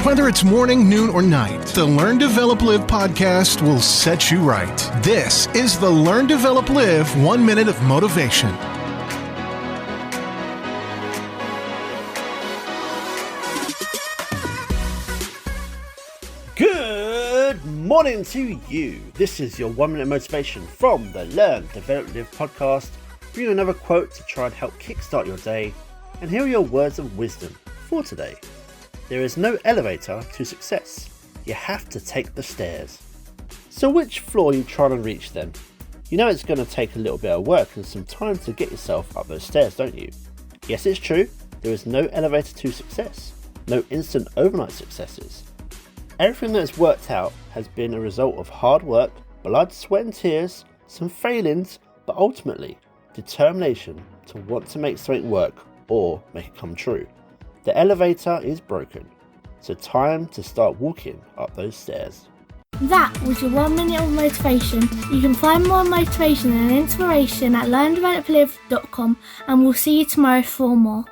Whether it's morning, noon, or night, the Learn, Develop, Live podcast will set you right. This is the Learn, Develop, Live 1 Minute of Motivation. Good morning to you. This is your 1 minute motivation from the Learn, Develop, Live podcast. Bring you another quote to try and help kickstart your day. And here are your words of wisdom for today. There is no elevator to success. You have to take the stairs. So which floor are you trying to reach then? You know it's going to take a little bit of work and some time to get yourself up those stairs, don't you? Yes, it's true. There is no elevator to success. No instant overnight successes. Everything that's worked out has been a result of hard work, blood, sweat and tears, some failings, but ultimately determination to want to make something work or make it come true. The elevator is broken, so time to start walking up those stairs. That was your 1 minute of motivation. You can find more motivation and inspiration at learndeveloplive.com, and we'll see you tomorrow for more.